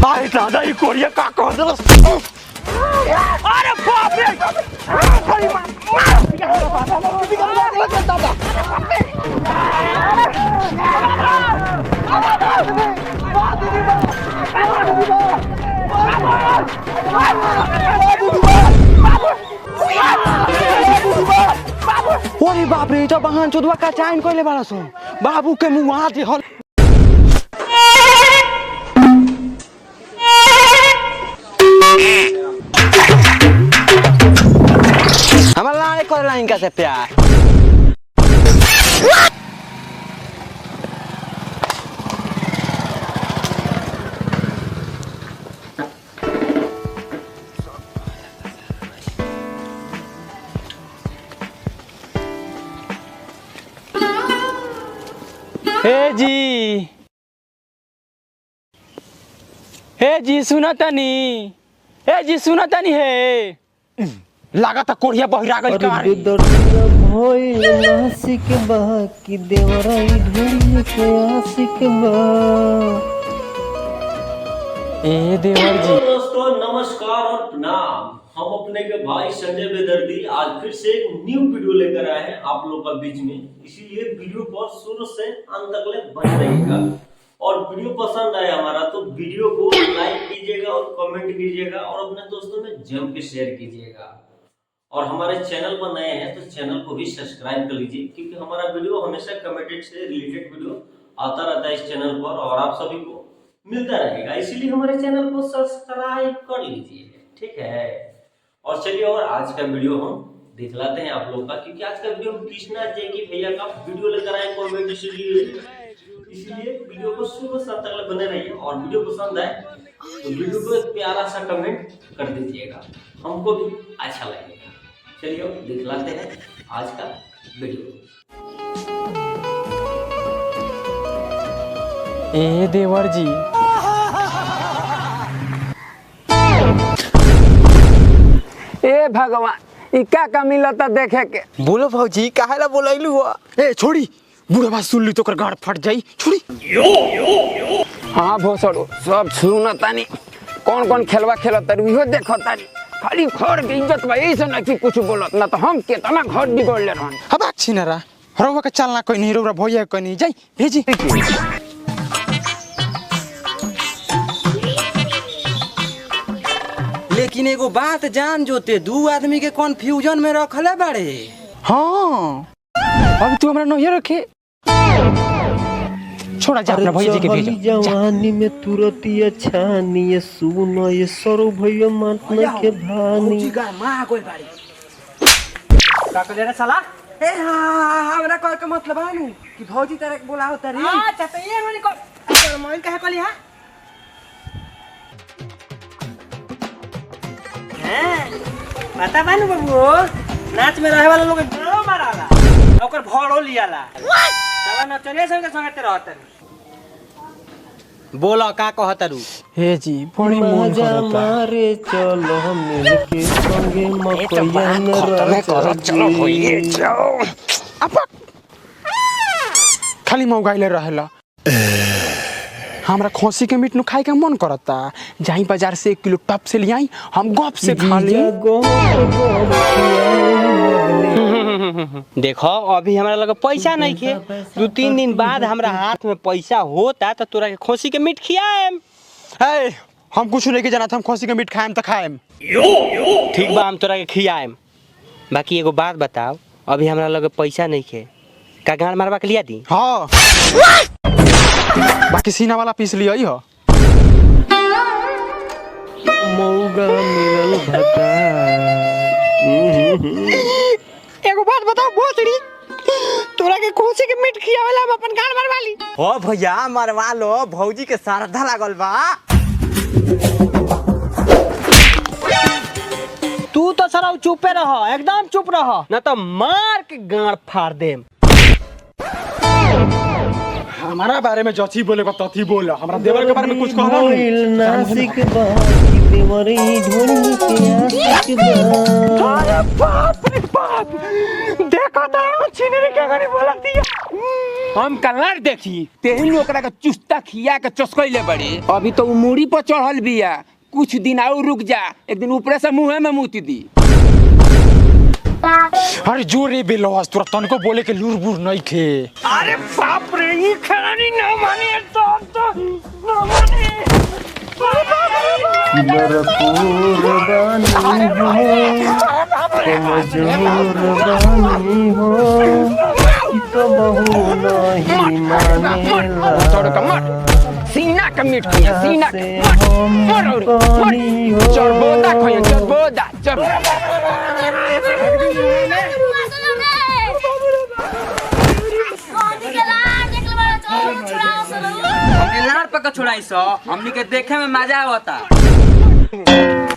अरे दादा ये कोरिया का कह दे। अरे बाप रे अरे दादा ओरे बाप रे जब बहन चोदवा का चाइन कइले बाड़ा सो बाबू के मुंह वहां दे हल। हमारा लाने कर लाइन का से प्यार हे जी सुना तनी है लागा था कोरिया बहिरा गइल का रे दर्दिया भइल नासिक बा कि देवराई ढूंढ के आशिक बा। ए देवर जी दोस्तों नमस्कार और प्रणाम। हम अपने के भाई संजय बेदर्दी आज फिर से एक न्यू वीडियो लेकर आए हैं आप लोग का बीच में, इसीलिए वीडियो को शुरू से अंत तक ले बने रहिएगा और वीडियो पसंद आए हमारा तो वीडियो को लाइक कीजिएगा और कमेंट कीजिएगा और अपने दोस्तों में जम के शेयर कीजिएगा और हमारे चैनल पर नए हैं तो चैनल को भी सब्सक्राइब कर लीजिए क्योंकि हमारा वीडियो हमेशा कमेंटेड से रिलेटेड वीडियो आता रहता है इस चैनल पर और आप सभी को मिलता रहेगा, इसीलिए हमारे चैनल को सब्सक्राइब कर लीजिए, ठीक है। और चलिए और आज का वीडियो हम दिखलाते हैं आप लोग का क्योंकि आज का वीडियो कृष्णा जैकी भैया का वीडियो लेकर आए कॉमेडी से रिलेटेड, इसलिए वीडियो को शुरू से अंत तक बने रहिए और वीडियो पसंद आए तो वीडियो को एक प्यारा सा कमेंट कर दीजिएगा, हमको भी अच्छा लगेगा। चलिए अब दिखलाते हैं आज का वीडियो। ए देवर जी ए भगवान इका का मिलता देखे के। बोलो भौजी काहेला बोलैलू हो। ए छोड़ी बूढ़ा बात सुन ली तो कर गाड़ फट जाई छोड़ी। हाँ भोसड़ो सब सुनतानी कौन कौन खेलवा खेलता इहो देखतानी खाली घर के इज्जत बा ऐसे ना कि कुछ बोलत ना तो हम केतना घर बिगड़ले रहन। अब अच्छी ना रा हरवा का चलना कोई नहीं रोरा भैया कोई नहीं जाई भेजी। लेकिन एगो बात जान जोते दू आदमी के कन्फ्यूजन में रखले बाड़े। हाँ अभी तू हमरा नहीं रखे छोड़ा जा अपना भैया जी के भेज जवानी में तुरती अच्छानी ये सुनो ये सरो भैया मातना के भानी मां कोई बाड़ी का कर रे साला। ए हां हमरा कह के मतलब आनु कि भौजी तारे के बोलाओ तारी। अच्छा तो ये वाली को मोबाइल काहे कहली हां पता बानू बाबू नाच में रहे वाला लोग डरो माराला ओकर भड़ो लियाला साला नचनिया सब के संगते रहत बोला का कहतरू। हे जी बड़ी मन करता मारे चलो मिल के संगे मकैया में रह चलो होइए जाओ अब खाली मौगाइले रहेला। हमरा खोसी के मीट नु खाए के मन करता जाई बाजार से 1 किलो टप से लियाई हम गप से खा ले। देखो अभी हमरा लगे पैसा नहीं खे 2-3 दिन बाद हमरा हाथ में पैसा होता तो तोरा के खोसी के मीट खियाएम। ए हम कुछ नहीं के जाना हम खोसी के मीट खाएम त खाएम। ठीक बा हम तोरा के खियाएम। बाकी एगो बात बताओ अभी हमरा लगे पैसा नहीं खे का गाड़ मारवा के लिया दी। हां बाकी सीना वाला पीस लियई हो मौगा मिलल भटा। एगो बात बताओ भोसड़ी तोरा के खोसी के मीट खियावेला हम अपन गाड़ मारवा ली। हो भैया मरवा लो भौजी के श्रद्धा लागल बा। तू तो सराउ चुपे रह एकदम चुप रह ना तो मार के गाड़ फाड़ देम। हमारा बारे में जथी बोले बा तथी बोल हमरा देवर के बारे में कुछ कहबो भइल नासिक बा कि देवराई ढूंढ के आशिक बा। अरे बाप रे बाप देखो तो चिनरी के गाड़ी बोला दिया। हम कलर देखी तेही में ओकरा के चुस्ता खिया के चस्कइले बड़ी। अभी तो उ मूड़ी पर चढ़ल बिया, कुछ दिन और रुक जा, एक दिन ऊपर से मुंह में मुती दी। अरे जो रे बेलवास तोरा तनको बोले के लूर बुर नहीं खे। अरे बाप रे ई खरानी ना माने तो ना माने। भरपूर बानी हो तो बहु नहीं मानेला। छोड़ कमर सीना का मीट किया सीना चरबोदा खोया चरबोदा चर लाड़ पक्का छुड़ाई सो हमनी के देखे में मजा आवता।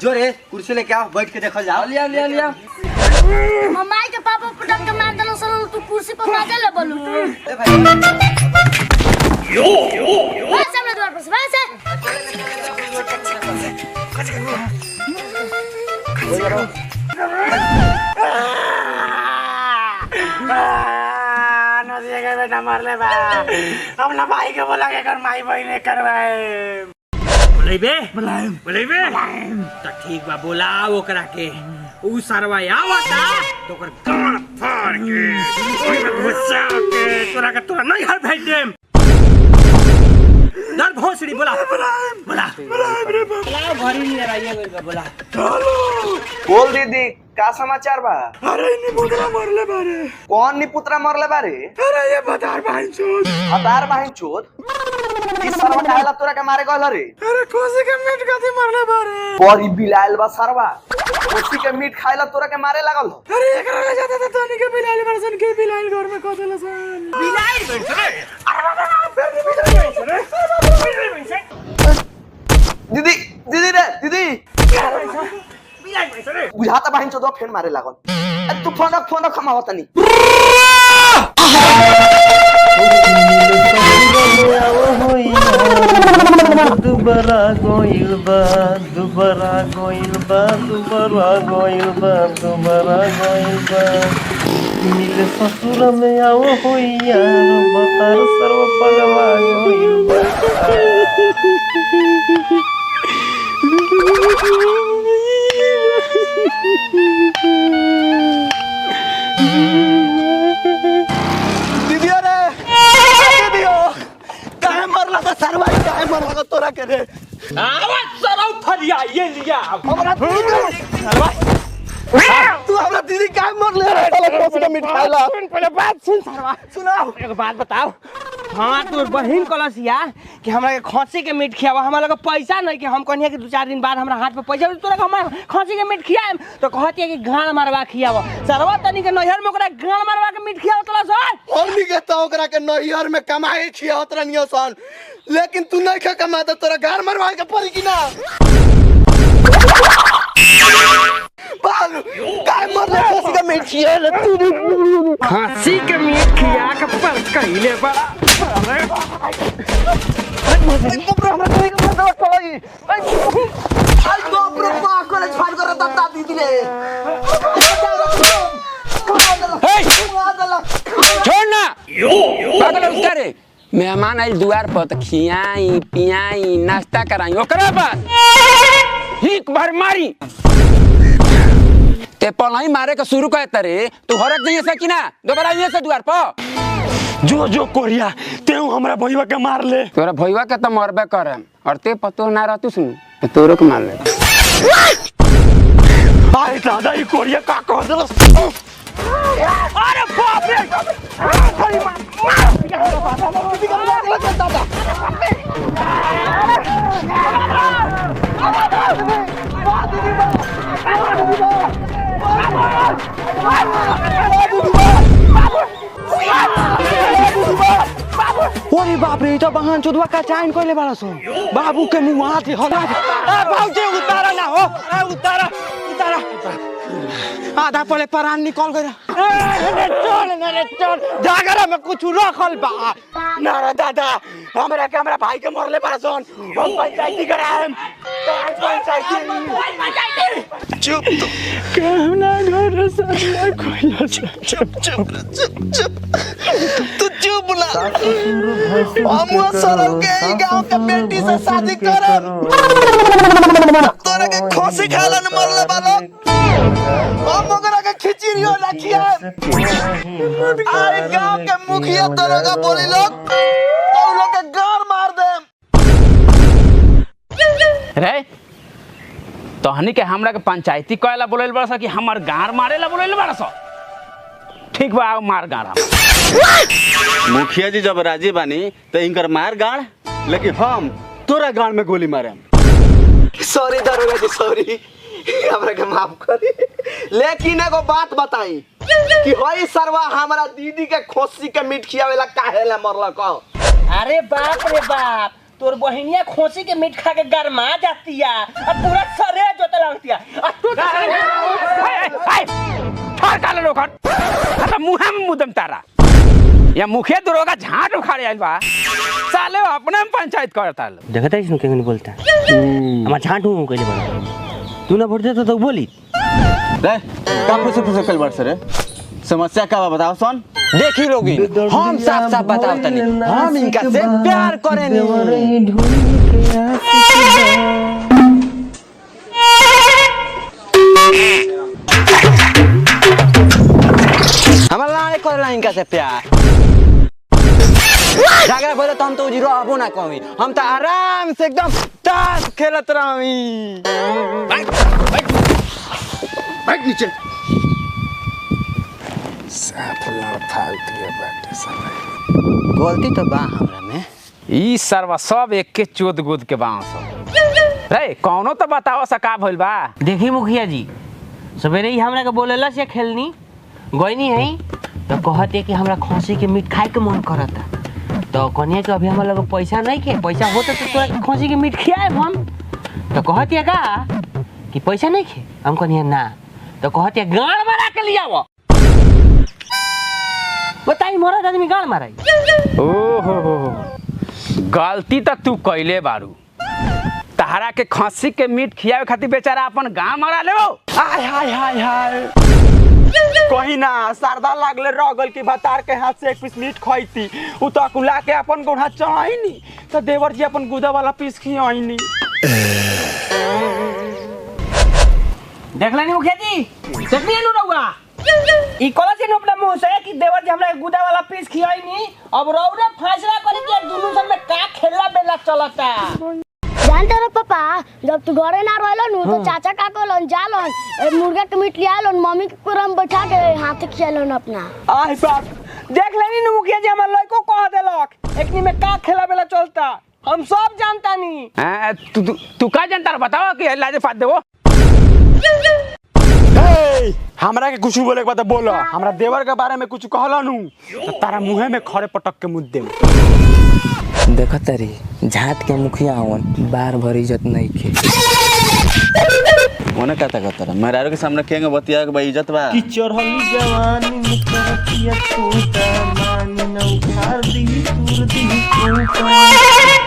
जो रे कुर्सी लेके आओ, बैठ के देखल जाओ। लिया लिया लिया मम्मी के पापा पटक के मार देलो सर तू कुर्सी पर मजा ले बोलू ए भाई बस हमने द्वार पर से बस नदिया के बेटा मार ले बा अपना भाई के बोला के कर माई बहने करवाए। बोलेबे तो ठीक बा बुलाओ ओकरा के। उ सरवा आवता तो ओकर कान फाड़ के ओइ में घुसा के तोरा के तोरा नहीं हर भेज देम। दर भोसड़ी बोला बोला घरी नहीं रहिए गइल बोला। बोल दीदी का समाचार बा? अरे निपुत्रा मरले बारे। कौन निपुत्रा मरले बारे? अरे ये बदार भाई चोद। हतार बहन चोद इस सरवा काहेला तोरा के मारे गइल रे? अरे कोसी के मीट खाती मरले बारे। बड़ी बिलाइल बा सरवा, कोसी के मीट खाइला तोरा के मारे लागल। अरे एकरा ले जाता था तोनी के बिलाइल बरसन के बिलाइल घर में कदल सन। बिलाइल बरसन दीदी दीदी रे दीदी बुझाता बहन चोद फेन मारे लागल। अरे तू फोन खमावत नहीं। दुबरा गोइल बा दुबरा गोइल बा दुबरा गोइल बा दुबरा गोइल बा मिले ससुर में आओ हो यार बतार सर्व पगला गोइल बा। दीदी रे दीदी काहे मरला का सरवा काहे मरला का तोरा के रे? आवाज सरौ फरिया ये लिया हमरा सरवा तू हमरा दीदी काहे मरले रे? चलो कोसी का मीट खाइला। पहले बात सुन सरवा सुनाओ एक बात बताओ। हाँ तोर बहिन कलसिया कि हमरा के खसी के मीट खियावा। हमरा लगे पैसा नहीं कि हम कहनिया कि 2-4 दिन बाद हमरा हाथ पे पैसा तोरा के हम खसी के मीट खियाएम तो कहतिया कि गाड़ मारवा खियावा। सरवा तनी के नैहर में ओकरा गाड़ मारवा के मीट खियावा तोला सर। हमनी के तो ओकरा के नैहर में कमाई खियावत रहनियो सन, लेकिन तू नहीं खा कमाता तोरा घर मरवा के पड़ी कि ना? बाल काय मरले खसी का मीट खिया ले तू? खसी के मीट खिया के पर कहिले बड़ा हमरा कोई के मरवा कोई आई तो प्रो पा कॉलेज फाड़ कर दादा दीदी ले। छोड़ ना पागल उसका रे। मेहमान आई द्वार पर तो खियाई पियाई नाश्ता कराई ओकरा बाद हिक भर मारी ते पलही मारे के शुरू करते रे। तू हरक जाइए से कि ना दोबारा आइए से द्वार पर जो जो कोरिया तेऊ हमरा भईवा के मार ले। तोरा भईवा के तो मरबे करे और ते पतो ना रहतु सुन तो तोरो के मार ले। अरे दादा ये कोरिया का कह देलस। अरे बाप रे अरे दादा ओरे बाप रे तो बहन चोदवा का चाइन कोइले बाड़ा सो बाबू के मुंह हाथ हला। ए बाबू उतारा ना हो, ए उतारा उतारा आधा पहले परान निकल गया। चल जागरा में कुछ रखल बा। ना रे दादा, हमरा भाई के मरले परसन हम पंचायती कराएम। चुप तो कहना घर सामने खोला। चुप तू चुप ना। हम सरल के गांव के बेटी से शादी करब। तोरे के खोसी खाला न मरले बालो। हम ओकरा के खिचड़ियो ना खियाब। आए गांव के मुखिया तोरे का बोली लोग तो लोग के गार मार देम। रे तहनी के हमरा के पंचायती कहेला बोलेल बड़ा सा कि हमर गार मारेला बोलेल बड़ा सा। ठीक बा, आओ मार गाड़। मुखिया जी जब राजी बानी तो इनकर मार गाड़, लेकिन हम तोरा गाड़ में गोली मारे। सॉरी दरोगा जी, सॉरी, हमरा के माफ करी। लेकिन एगो बात बताई कि होई सरवा हमरा दीदी के खोसी के मीट खियावेला काहेला मरला कहो। अरे बाप रे बाप, तोर बहिनिया खोसी के मीट खा के गरमा जातिया और पूरा सरे जोते लगतिया। और तू ठार काले लोखन आता मुहे में मुदम तारा या मुखिया दरोगा झाट उखाड़ आइल बा। साले अपने में पंचायत करता। देखता है इसने क्यों नहीं बोलता। हमार झाट हूं कहले बड़ा। तू ना वोट देता तो बोली। रे का फुसे कल बार रे समस्या का बा बताओ सन। देखी लोगी हम साफ साफ बताओ तनी, हम इनका से प्यार करेनी। हमारा लाने करेला इनका से प्यार। झगड़ा बोले तो हम तो उजी रहबो ना कमी, हम तो आराम से एकदम ताश खेलत रही। बैठ नीचे। गलती तो बा हमरा में। ई सरवा सब एक के चोद गुद के बांस रे। कौनो तो बताओ सका भइल बा। देखी मुखिया जी, सवेरे ही हमरा के बोलेला से खेलनी गईनी है तो कहते कि हमरा खोसी के मीट खाए के मन करता। तो कहनिया कि अभी हमरा लगे पैसा नहीं के, पैसा होता तो तोरा खोसी के मीट खियाए हम। तो कहतिया का कि पैसा नहीं खे, हम कहनिया ना। तो कहतिया गाड़ मारा के लिया वो। बताई मोरा आदमी गाड़ माराई। ओहो गलती तो तू कइले बारू। तहरा के खस्सी के मीट खियावे खातिर बेचारा अपन गांव मरा लेबो। हाय हाय हाय हाय, कहीं ना सरदा लागले रगल की भतार के हाथ से एक पीस मीट खइती। उ तो कुला के अपन गोढ़ा चढ़ाईनी तो देवर जी अपन गुदा वाला पीस खियाईनी। देख लेनी मुखिया जी, देखनी है रउआ ई कला से अपना मुंह से कि देवर जी हमरा गुदा वाला पीस खियाईनी। अब रउरा फैसला करी कि दुनु सब में का खेला बेला चलता। जानते रहो पापा, जब तू घरे ना रहलन तो चाचा का कहलन जालन मुर्गा के मीट लियालन, मम्मी के कोरम बैठा के हाथ खियालन अपना। आय बाप, देख लेनी न मुखिया जी हमर लइको कह देलक एकनी में का खेला बेला चलता। हम सब जानता नी। तू का जानता बताओ कि लाजे फाद देबो। हमरा के कुछ बोले के बाद बोलो। हमरा देवर के बारे में कुछ कहलनु तो तारा मुंहे में खड़े पटक के मुद देम। देखत रे झाट के मुखिया हवन, बार भर इज्जत नहीं खे। ओने कहता कहता मेहरारू के सामने केंगे बतिया के भाई इज्जत बा। कि चढ़ली जवानी में तरतिया टूटा मानी न उखाड़ दी तूर दी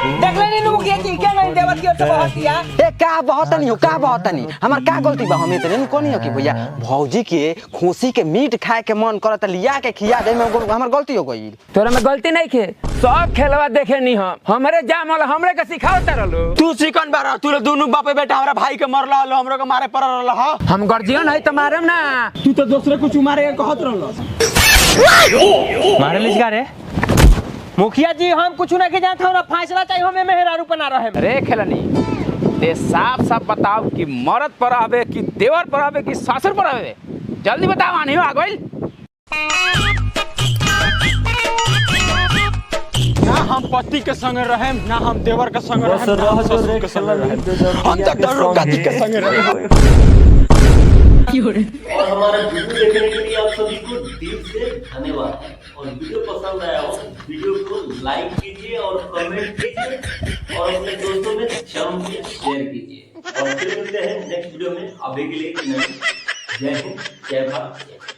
देख लेनी न मुखिया जी क्या नहीं देवर की ओर से बहतिया। ए का बहुत नहीं हो, का बहुत नहीं हमार का गलती बा। हम इतने कोनी हो कि भैया भौजी के खोसी के मीट खाए के मन करत लिया के खिया दे में हमार गलती हो गई। तोरा में गलती नहीं खे, सब खेलवा देखे नहीं हम। हमरे जामल हमरे के सिखावत रहलो। तू चिकन बारा तू दोनों बापे बेटा हमरा भाई के मरला हलो, हमरो के मारे पड़ रहल ह। हम गर्जियन है तो मारम ना। तू तो दूसरे कुछ मारे के कहत रहल। मारे लिजगा रे मुखिया जी, हम कुछ ना के जानत हमरा फैसला चाहिए हमें मेहरारू पर ना रहे। रे खेलनी ते साफ साफ बताओ कि मरद पर आवे कि देवर पर आवे कि सासुर पर आवे। जल्दी बताओ आनी हो आ गइल। ना हम पति के संग रहे ना हम देवर के संग रहे, बस रह जो रे हम तक दरोगाती के संग रहे। और हमारा वीडियो देखने के लिए आप सभी को दिल से धन्यवाद। और वीडियो पसंद आया हो वीडियो को लाइक कीजिए और कमेंट कीजिए और अपने दोस्तों में जम के शेयर कीजिए। और फिर मिलते हैं नेक्स्ट वीडियो में। अभी के लिए जय हिंद, जय भारत।